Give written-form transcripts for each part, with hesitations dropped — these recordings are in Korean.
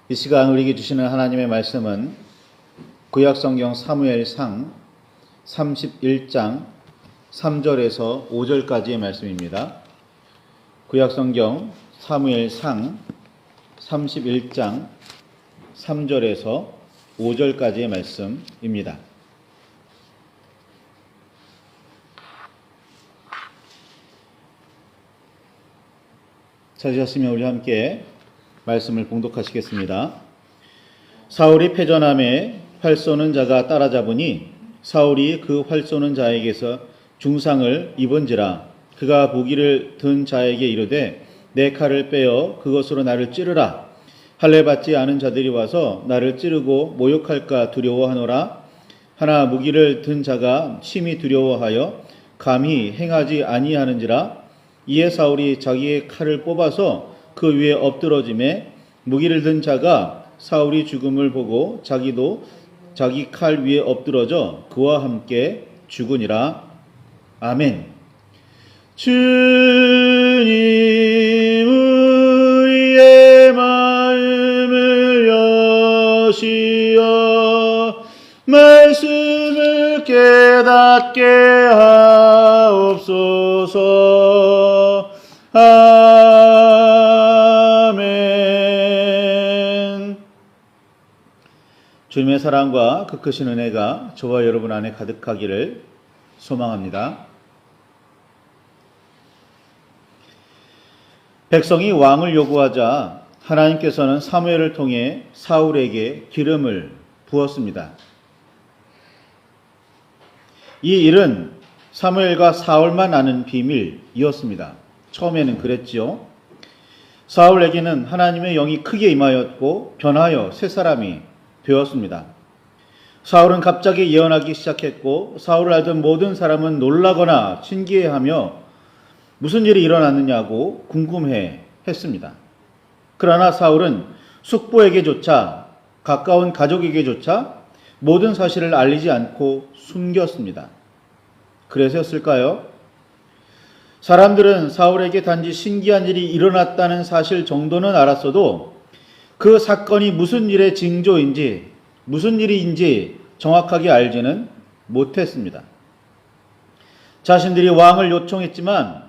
이 시간 우리에게 주시는 하나님의 말씀은 구약성경 사무엘상 31장 3절에서 5절까지의 말씀입니다. 구약성경 사무엘상 31장 3절에서 5절까지의 말씀입니다. 찾으셨으면 우리 함께 말씀을 봉독하시겠습니다. 사울이 패전함에 활 쏘는 자가 따라잡으니 사울이 그 활 쏘는 자에게서 중상을 입은지라. 그가 무기를 든 자에게 이르되 내 칼을 빼어 그것으로 나를 찌르라. 할례 받지 않은 자들이 와서 나를 찌르고 모욕할까 두려워하노라. 하나 무기를 든 자가 심히 두려워하여 감히 행하지 아니하는지라. 이에 사울이 자기의 칼을 뽑아서 그 위에 엎드러짐에 무기를 든 자가 사울이 죽음을 보고 자기도 자기 칼 위에 엎드러져 그와 함께 죽으니라. 아멘. 주님 우리의 마음을 여시어 말씀을 깨닫게 하옵소서. 아멘. 주님의 사랑과 그 크신 은혜가 저와 여러분 안에 가득하기를 소망합니다. 백성이 왕을 요구하자 하나님께서는 사무엘을 통해 사울에게 기름을 부었습니다. 이 일은 사무엘과 사울만 아는 비밀이었습니다. 처음에는 그랬지요. 사울에게는 하나님의 영이 크게 임하였고 변하여 새 사람이 되었습니다. 사울은 갑자기 예언하기 시작했고 사울을 알던 모든 사람은 놀라거나 신기해하며 무슨 일이 일어났느냐고 궁금해 했습니다. 그러나 사울은 숙부에게조차 가까운 가족에게조차 모든 사실을 알리지 않고 숨겼습니다. 그래서였을까요? 사람들은 사울에게 단지 신기한 일이 일어났다는 사실 정도는 알았어도 그 사건이 무슨 일의 징조인지 무슨 일인지 정확하게 알지는 못했습니다. 자신들이 왕을 요청했지만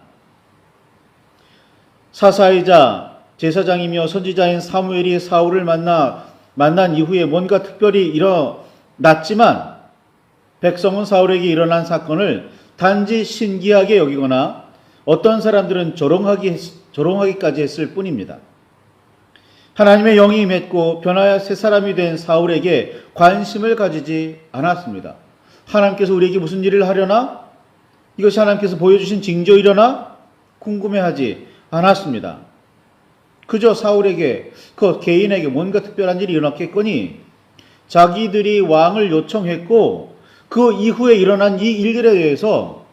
사사이자 제사장이며 선지자인 사무엘이 사울을 만난 이후에 뭔가 특별히 일어났지만 백성은 사울에게 일어난 사건을 단지 신기하게 여기거나 어떤 사람들은 조롱하기까지 했을 뿐입니다. 하나님의 영이 임했고 변하여 새 사람이 된 사울에게 관심을 가지지 않았습니다. 하나님께서 우리에게 무슨 일을 하려나? 이것이 하나님께서 보여주신 징조이려나? 궁금해하지 않았습니다. 그저 사울에게 그 개인에게 뭔가 특별한 일이 일어났겠거니 자기들이 왕을 요청했고 그 이후에 일어난 이 일들에 대해서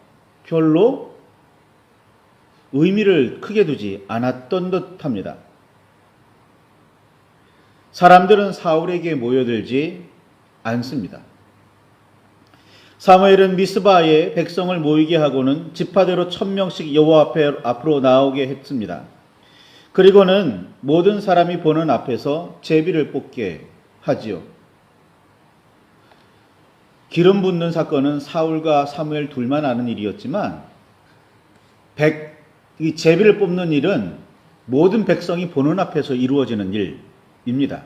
별로 의미를 크게 두지 않았던 듯합니다. 사람들은 사울에게 모여들지 않습니다. 사무엘은 미스바에 백성을 모이게 하고는 지파대로 1000명씩 여호와 앞으로 나오게 했습니다. 그리고는 모든 사람이 보는 앞에서 제비를 뽑게 하지요. 기름 붓는 사건은 사울과 사무엘 둘만 아는 일이었지만 이 제비를 뽑는 일은 모든 백성이 보는 앞에서 이루어지는 일입니다.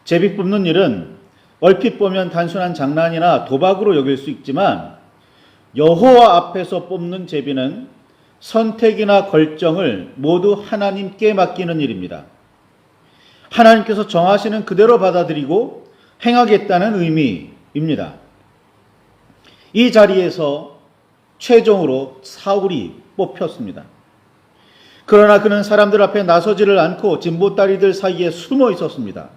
제비 뽑는 일은 얼핏 보면 단순한 장난이나 도박으로 여길 수 있지만 여호와 앞에서 뽑는 제비는 선택이나 결정을 모두 하나님께 맡기는 일입니다. 하나님께서 정하시는 그대로 받아들이고 행하겠다는 의미입니다. 이 자리에서 최종으로 사울이 뽑혔습니다. 그러나 그는 사람들 앞에 나서지를 않고 진보다리들 사이에 숨어 있었습니다.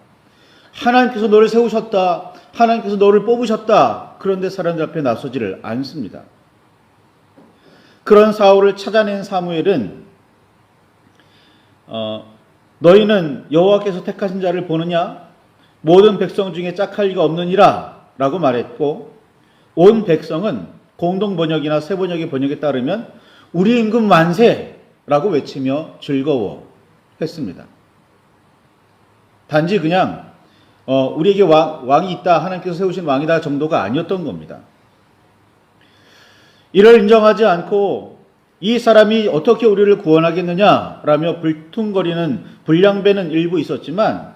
하나님께서 너를 세우셨다. 하나님께서 너를 뽑으셨다. 그런데 사람들 앞에 나서지를 않습니다. 그런 사울을 찾아낸 사무엘은 너희는 여호와께서 택하신 자를 보느냐? 모든 백성 중에 짝할 리가 없느니라 라고 말했고 온 백성은 공동 번역이나 새 번역의 번역에 따르면 우리 임금 만세라고 외치며 즐거워했습니다. 단지 그냥 우리에게 왕이 있다, 하나님께서 세우신 왕이다 정도가 아니었던 겁니다. 이를 인정하지 않고 이 사람이 어떻게 우리를 구원하겠느냐라며 불퉁거리는 불량배는 일부 있었지만,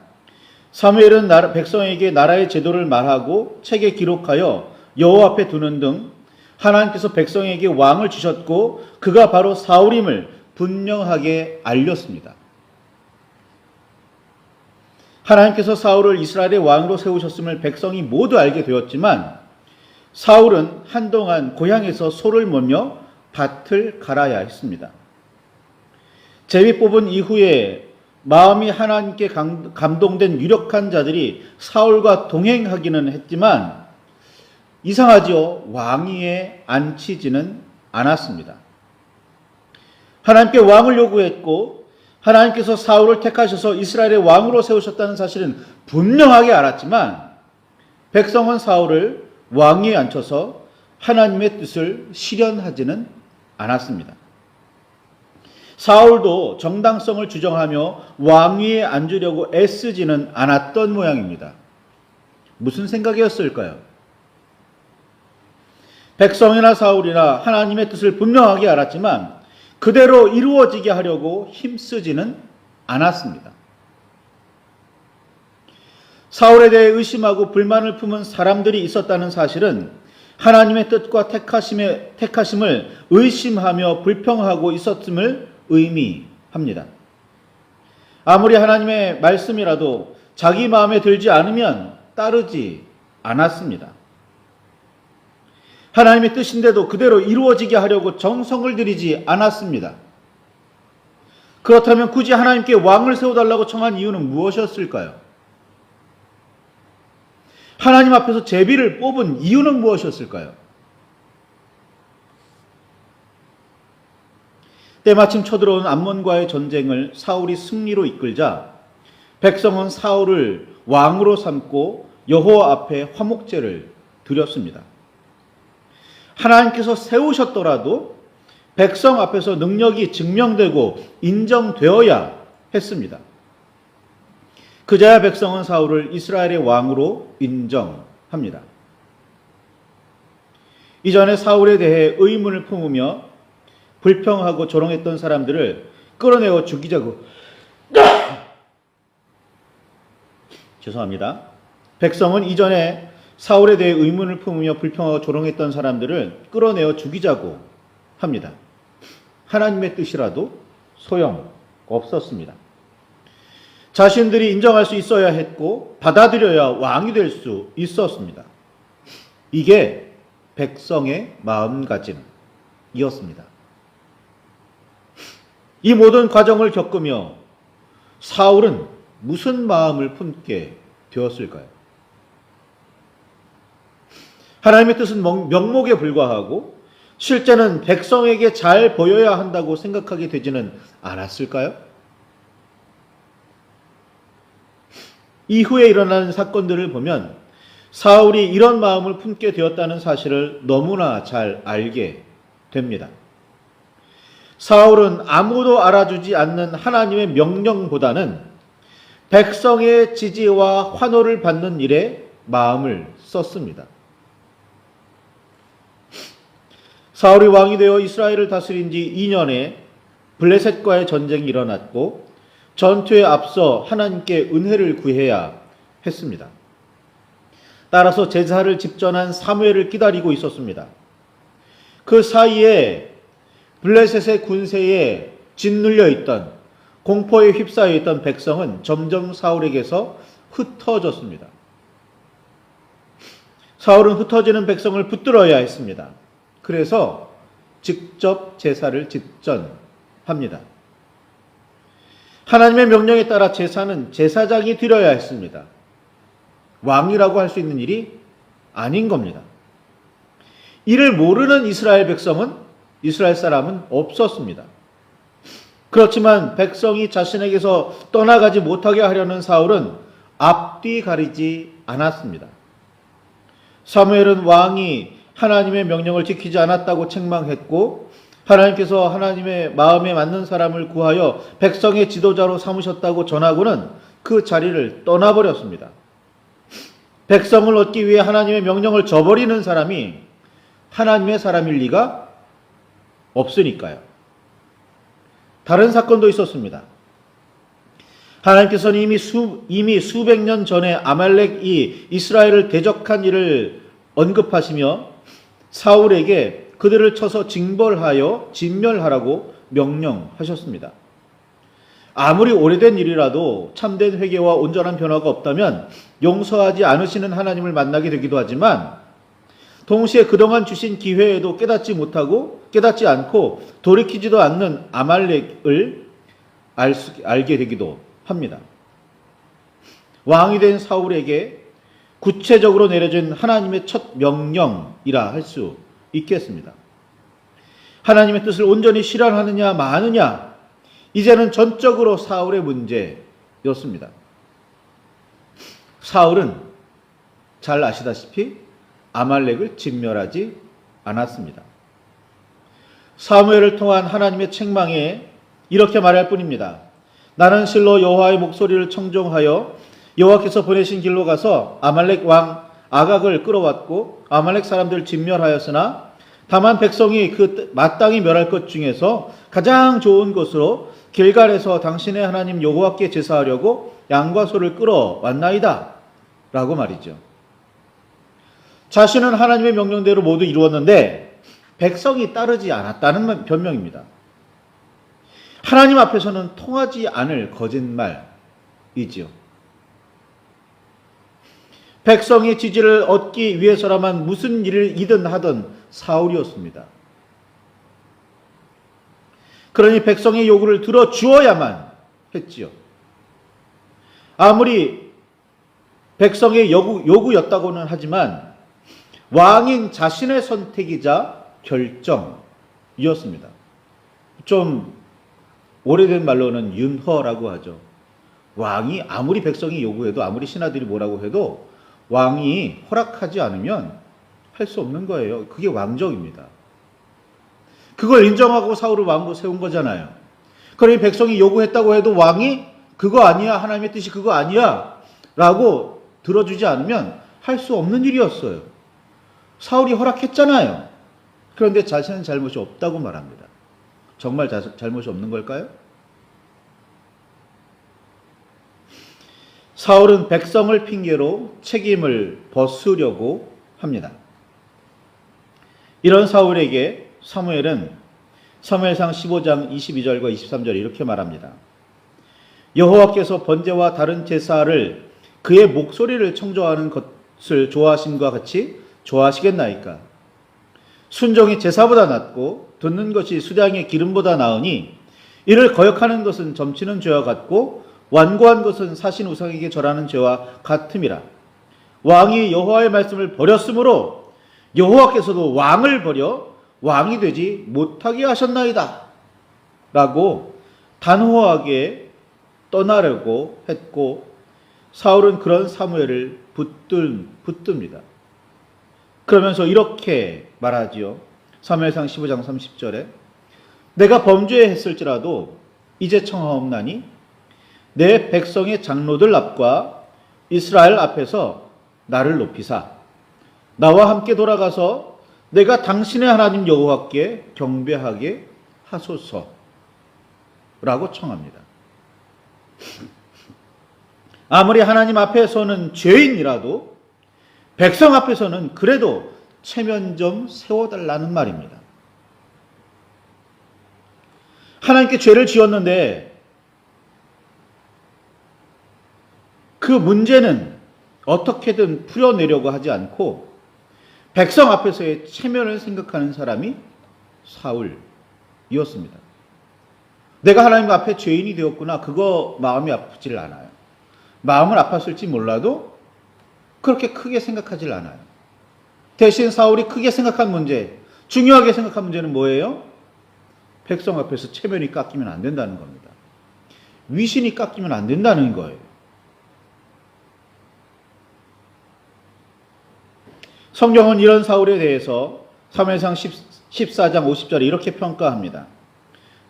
사무엘은 백성에게 나라의 제도를 말하고 책에 기록하여 여호와 앞에 두는 등 하나님께서 백성에게 왕을 주셨고 그가 바로 사울임을 분명하게 알렸습니다. 하나님께서 사울을 이스라엘의 왕으로 세우셨음을 백성이 모두 알게 되었지만, 사울은 한동안 고향에서 소를 몰며 밭을 갈아야 했습니다. 제비 뽑은 이후에 마음이 하나님께 감동된 유력한 자들이 사울과 동행하기는 했지만 이상하지요. 왕위에 앉히지는 않았습니다. 하나님께 왕을 요구했고 하나님께서 사울을 택하셔서 이스라엘의 왕으로 세우셨다는 사실은 분명하게 알았지만, 백성은 사울을 왕위에 앉혀서 하나님의 뜻을 실현하지는 않았습니다. 사울도 정당성을 주장하며 왕위에 앉으려고 애쓰지는 않았던 모양입니다. 무슨 생각이었을까요? 백성이나 사울이나 하나님의 뜻을 분명하게 알았지만 그대로 이루어지게 하려고 힘쓰지는 않았습니다. 사울에 대해 의심하고 불만을 품은 사람들이 있었다는 사실은 하나님의 뜻과 택하심을 의심하며 불평하고 있었음을 의미합니다. 아무리 하나님의 말씀이라도 자기 마음에 들지 않으면 따르지 않았습니다. 하나님의 뜻인데도 그대로 이루어지게 하려고 정성을 들이지 않았습니다. 그렇다면 굳이 하나님께 왕을 세워달라고 청한 이유는 무엇이었을까요? 하나님 앞에서 제비를 뽑은 이유는 무엇이었을까요? 때마침 쳐들어온 암몬과의 전쟁을 사울이 승리로 이끌자 백성은 사울을 왕으로 삼고 여호와 앞에 화목제를 드렸습니다. 하나님께서 세우셨더라도 백성 앞에서 능력이 증명되고 인정되어야 했습니다. 그제야 백성은 사울을 이스라엘의 왕으로 인정합니다. 이전에 사울에 대해 의문을 품으며 불평하고 조롱했던 사람들을 끌어내어 죽이자고 죄송합니다. 백성은 이전에 사울에 대해 의문을 품으며 불평하고 조롱했던 사람들을 끌어내어 죽이자고 합니다. 하나님의 뜻이라도 소용없었습니다. 자신들이 인정할 수 있어야 했고 받아들여야 왕이 될 수 있었습니다. 이게 백성의 마음가짐이었습니다. 이 모든 과정을 겪으며 사울은 무슨 마음을 품게 되었을까요? 하나님의 뜻은 명목에 불과하고 실제는 백성에게 잘 보여야 한다고 생각하게 되지는 않았을까요? 이후에 일어나는 사건들을 보면 사울이 이런 마음을 품게 되었다는 사실을 너무나 잘 알게 됩니다. 사울은 아무도 알아주지 않는 하나님의 명령보다는 백성의 지지와 환호를 받는 일에 마음을 썼습니다. 사울이 왕이 되어 이스라엘을 다스린 지 2년에 블레셋과의 전쟁이 일어났고 전투에 앞서 하나님께 은혜를 구해야 했습니다. 따라서 제사를 집전한 사무엘을 기다리고 있었습니다. 그 사이에 블레셋의 군세에 짓눌려 있던, 공포에 휩싸여 있던 백성은 점점 사울에게서 흩어졌습니다. 사울은 흩어지는 백성을 붙들어야 했습니다. 그래서 직접 제사를 집전합니다. 하나님의 명령에 따라 제사는 제사장이 드려야 했습니다. 왕이라고 할 수 있는 일이 아닌 겁니다. 이를 모르는 이스라엘 사람은 없었습니다. 그렇지만 백성이 자신에게서 떠나가지 못하게 하려는 사울은 앞뒤 가리지 않았습니다. 사무엘은 왕이 하나님의 명령을 지키지 않았다고 책망했고 하나님께서 하나님의 마음에 맞는 사람을 구하여 백성의 지도자로 삼으셨다고 전하고는 그 자리를 떠나버렸습니다. 백성을 얻기 위해 하나님의 명령을 저버리는 사람이 하나님의 사람일 리가 없으니까요. 다른 사건도 있었습니다. 하나님께서는 이미 수백 년 전에 아말렉이 이스라엘을 대적한 일을 언급하시며 사울에게 그들을 쳐서 징벌하여 진멸하라고 명령하셨습니다. 아무리 오래된 일이라도 참된 회개와 온전한 변화가 없다면 용서하지 않으시는 하나님을 만나게 되기도 하지만 동시에 그동안 주신 기회에도 깨닫지 않고 돌이키지도 않는 아말렉을 알게 되기도 합니다. 왕이 된 사울에게 구체적으로 내려진 하나님의 첫 명령이라 할 수 있겠습니다. 하나님의 뜻을 온전히 실현하느냐 마느냐, 이제는 전적으로 사울의 문제였습니다. 사울은 잘 아시다시피 아말렉을 진멸하지 않았습니다. 사무엘을 통한 하나님의 책망에 이렇게 말할 뿐입니다. 나는 실로 여호와의 목소리를 청종하여 여호와께서 보내신 길로 가서 아말렉 왕 아각을 끌어왔고 아말렉 사람들을 진멸하였으나 다만 백성이 그 마땅히 멸할 것 중에서 가장 좋은 것으로 길갈에서 당신의 하나님 여호와께 제사하려고 양과 소를 끌어왔나이다 라고 말이죠. 자신은 하나님의 명령대로 모두 이루었는데 백성이 따르지 않았다는 변명입니다. 하나님 앞에서는 통하지 않을 거짓말이지요. 백성의 지지를 얻기 위해서라면 무슨 일이든 하던 사울이었습니다. 그러니 백성의 요구를 들어주어야만 했지요. 아무리 백성의 요구였다고는 하지만 왕인 자신의 선택이자 결정이었습니다. 좀 오래된 말로는 윤허라고 하죠. 왕이 아무리 백성이 요구해도 아무리 신하들이 뭐라고 해도 왕이 허락하지 않으면 할 수 없는 거예요. 그게 왕정입니다. 그걸 인정하고 사울을 왕으로 세운 거잖아요. 그러니 백성이 요구했다고 해도 왕이 그거 아니야, 하나님의 뜻이 그거 아니야 라고 들어주지 않으면 할 수 없는 일이었어요. 사울이 허락했잖아요. 그런데 자신은 잘못이 없다고 말합니다. 정말 잘못이 없는 걸까요? 사울은 백성을 핑계로 책임을 벗으려고 합니다. 이런 사울에게 사무엘은 사무엘상 15장 22절과 23절에 이렇게 말합니다. 여호와께서 번제와 다른 제사를 그의 목소리를 청조하는 것을 좋아하심과 같이 좋아하시겠나이까? 순종이 제사보다 낫고 듣는 것이 수량의 기름보다 나으니 이를 거역하는 것은 점치는 죄와 같고 완고한 것은 사신 우상에게 절하는 죄와 같음이라. 왕이 여호와의 말씀을 버렸으므로 여호와께서도 왕을 버려 왕이 되지 못하게 하셨나이다 라고 단호하게 떠나려고 했고 사울은 그런 사무엘을 붙듭니다. 그러면서 이렇게 말하지요. 사무엘상 15장 30절에 내가 범죄했을지라도 이제 청하옵나니 내 백성의 장로들 앞과 이스라엘 앞에서 나를 높이사 나와 함께 돌아가서 내가 당신의 하나님 여호와께 경배하게 하소서라고 청합니다. 아무리 하나님 앞에서는 죄인이라도 백성 앞에서는 그래도 체면 좀 세워달라는 말입니다. 하나님께 죄를 지었는데 그 문제는 어떻게든 풀어내려고 하지 않고 백성 앞에서의 체면을 생각하는 사람이 사울이었습니다. 내가 하나님 앞에 죄인이 되었구나. 그거 마음이 아프질 않아요. 마음은 아팠을지 몰라도 그렇게 크게 생각하질 않아요. 대신 사울이 크게 생각한 문제, 중요하게 생각한 문제는 뭐예요? 백성 앞에서 체면이 깎이면 안 된다는 겁니다. 위신이 깎이면 안 된다는 거예요. 성경은 이런 사울에 대해서 사무엘상 14장 50절에 이렇게 평가합니다.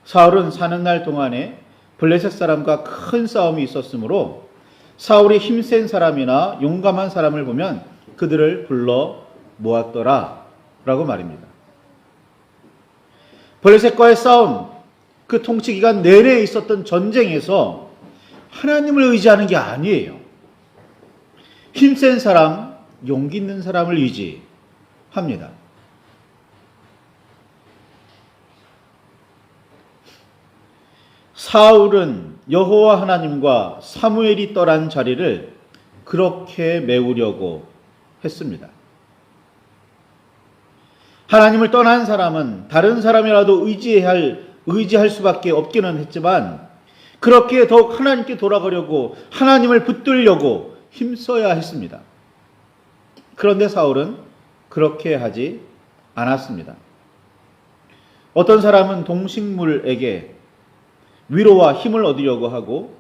사울은 사는 날 동안에 블레셋 사람과 큰 싸움이 있었으므로 사울이 힘센 사람이나 용감한 사람을 보면 그들을 불러 모았더라 라고 말입니다. 블레셋과의 싸움, 그 통치 기간 내내 있었던 전쟁에서 하나님을 의지하는 게 아니에요. 힘센 사람, 용기 있는 사람을 의지합니다. 사울은 여호와 하나님과 사무엘이 떠난 자리를 그렇게 메우려고 했습니다. 하나님을 떠난 사람은 다른 사람이라도 의지할 수밖에 없기는 했지만 그렇게 더욱 하나님께 돌아가려고 하나님을 붙들려고 힘써야 했습니다. 그런데 사울은 그렇게 하지 않았습니다. 어떤 사람은 동식물에게 위로와 힘을 얻으려고 하고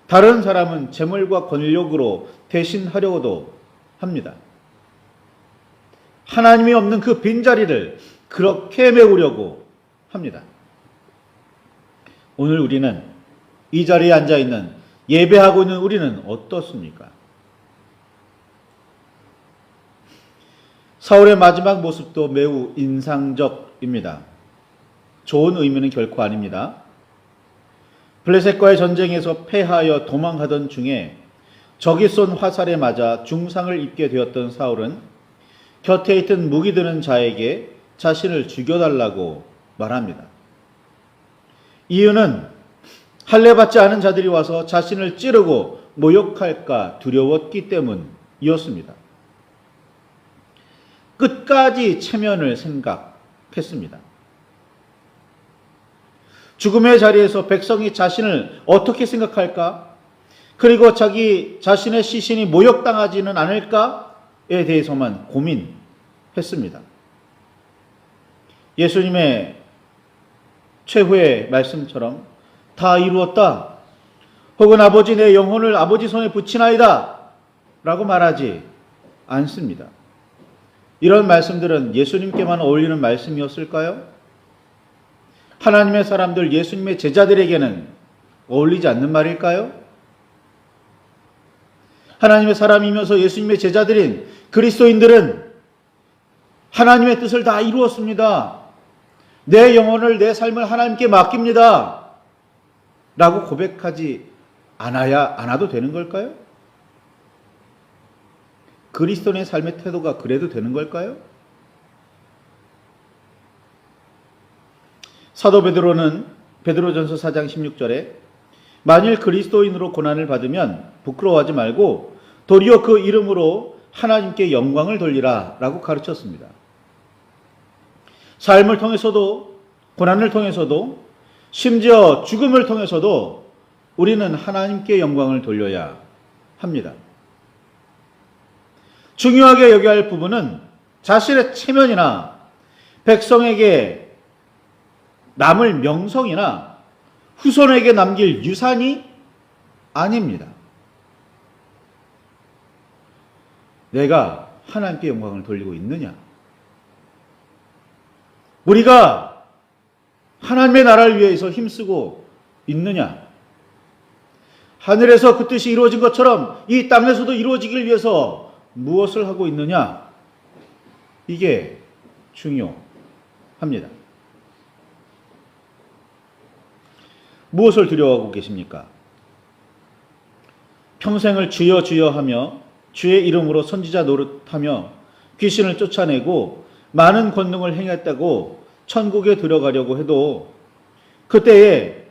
다른 사람은 재물과 권력으로 대신하려고도 합니다. 하나님이 없는 그 빈자리를 그렇게 메우려고 합니다. 오늘 우리는 이 자리에 앉아있는 예배하고 있는 우리는 어떻습니까? 사울의 마지막 모습도 매우 인상적입니다. 좋은 의미는 결코 아닙니다. 블레셋과의 전쟁에서 패하여 도망하던 중에 적이 쏜 화살에 맞아 중상을 입게 되었던 사울은 곁에 있던 무기 드는 자에게 자신을 죽여달라고 말합니다. 이유는 할례받지 않은 자들이 와서 자신을 찌르고 모욕할까 두려웠기 때문이었습니다. 끝까지 체면을 생각했습니다. 죽음의 자리에서 백성이 자신을 어떻게 생각할까? 그리고 자기 자신의 시신이 모욕당하지는 않을까에 대해서만 고민했습니다. 예수님의 최후의 말씀처럼 다 이루었다. 혹은 아버지 내 영혼을 아버지 손에 붙이나이다. 라고 말하지 않습니다. 이런 말씀들은 예수님께만 어울리는 말씀이었을까요? 하나님의 사람들, 예수님의 제자들에게는 어울리지 않는 말일까요? 하나님의 사람이면서 예수님의 제자들인 그리스도인들은 하나님의 뜻을 다 이루었습니다. 내 영혼을, 내 삶을 하나님께 맡깁니다. 라고 고백하지 않아도 되는 걸까요? 그리스도인의 삶의 태도가 그래도 되는 걸까요? 사도 베드로는 베드로전서 4장 16절에 만일 그리스도인으로 고난을 받으면 부끄러워하지 말고 도리어 그 이름으로 하나님께 영광을 돌리라 라고 가르쳤습니다. 삶을 통해서도 고난을 통해서도 심지어 죽음을 통해서도 우리는 하나님께 영광을 돌려야 합니다. 중요하게 여겨야 할 부분은 자신의 체면이나 백성에게 남을 명성이나 후손에게 남길 유산이 아닙니다. 내가 하나님께 영광을 돌리고 있느냐? 우리가 하나님의 나라를 위해서 힘쓰고 있느냐? 하늘에서 그 뜻이 이루어진 것처럼 이 땅에서도 이루어지길 위해서 무엇을 하고 있느냐? 이게 중요합니다. 무엇을 두려워하고 계십니까? 평생을 주여 주여 하며 주의 이름으로 선지자 노릇하며 귀신을 쫓아내고 많은 권능을 행했다고 천국에 들어가려고 해도 그때에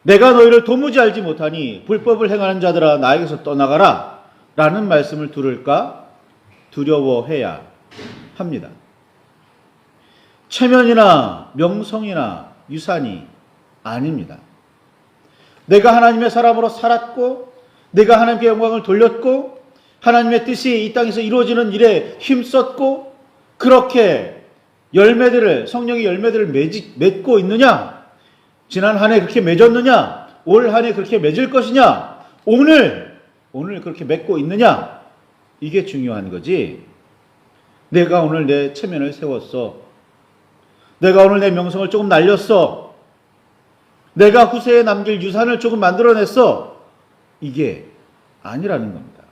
내가 너희를 도무지 알지 못하니 불법을 행하는 자들아 나에게서 떠나가라 라는 말씀을 들을까 두려워해야 합니다. 체면이나 명성이나 유산이 아닙니다. 내가 하나님의 사람으로 살았고 내가 하나님께 영광을 돌렸고 하나님의 뜻이 이 땅에서 이루어지는 일에 힘썼고 그렇게 성령의 열매들을 맺고 있느냐? 지난 한 해 그렇게 맺었느냐? 올 한 해 그렇게 맺을 것이냐? 오늘 그렇게 맺고 있느냐? 이게 중요한 거지. 내가 오늘 내 체면을 세웠어. 내가 오늘 내 명성을 조금 날렸어. 내가 후세에 남길 유산을 조금 만들어냈어. 이게 아니라는 겁니다.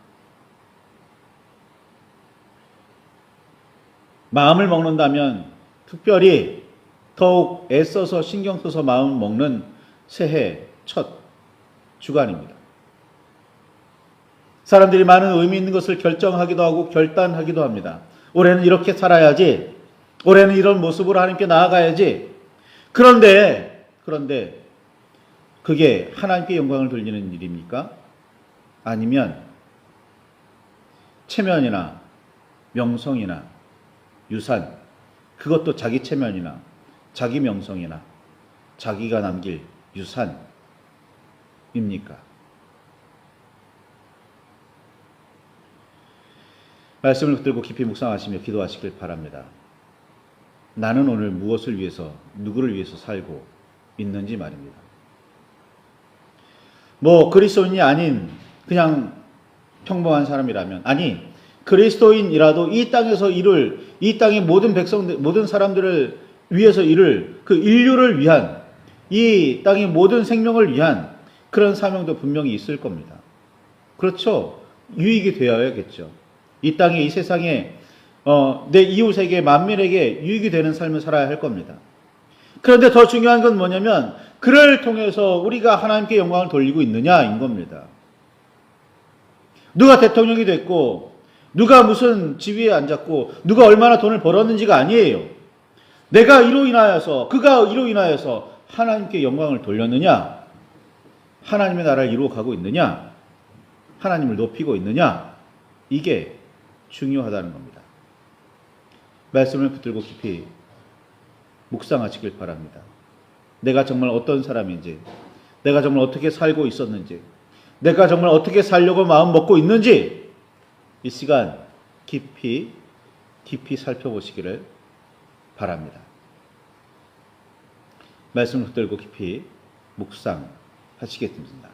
마음을 먹는다면 특별히 더욱 애써서 신경 써서 마음을 먹는 새해 첫 주간입니다. 사람들이 많은 의미 있는 것을 결정하기도 하고 결단하기도 합니다. 올해는 이렇게 살아야지. 올해는 이런 모습으로 하나님께 나아가야지. 그런데 그게 하나님께 영광을 돌리는 일입니까? 아니면 체면이나 명성이나 유산, 그것도 자기 체면이나 자기 명성이나 자기가 남길 유산입니까? 말씀을 붙들고 깊이 묵상하시며 기도하시길 바랍니다. 나는 오늘 무엇을 위해서, 누구를 위해서 살고 있는지 말입니다. 그리스도인이 아닌 그냥 평범한 사람이라면, 아니 그리스도인이라도 이 땅에서 이 땅의 모든 사람들을 위해서 그 인류를 위한, 이 땅의 모든 생명을 위한 그런 사명도 분명히 있을 겁니다. 그렇죠. 유익이 되어야겠죠. 이 땅에, 이 세상에 내 이웃에게, 만민에게 유익이 되는 삶을 살아야 할 겁니다. 그런데 더 중요한 건 뭐냐면 그를 통해서 우리가 하나님께 영광을 돌리고 있느냐인 겁니다. 누가 대통령이 됐고 누가 무슨 지위에 앉았고 누가 얼마나 돈을 벌었는지가 아니에요. 내가 이로 인하여서, 그가 이로 인하여서 하나님께 영광을 돌렸느냐, 하나님의 나라를 이루어가고 있느냐, 하나님을 높이고 있느냐, 이게 중요하다는 겁니다. 말씀을 붙들고 깊이 묵상하시길 바랍니다. 내가 정말 어떤 사람인지, 내가 정말 어떻게 살고 있었는지, 내가 정말 어떻게 살려고 마음 먹고 있는지 이 시간 깊이 살펴보시기를 바랍니다. 말씀을 붙들고 깊이 묵상하시겠습니다.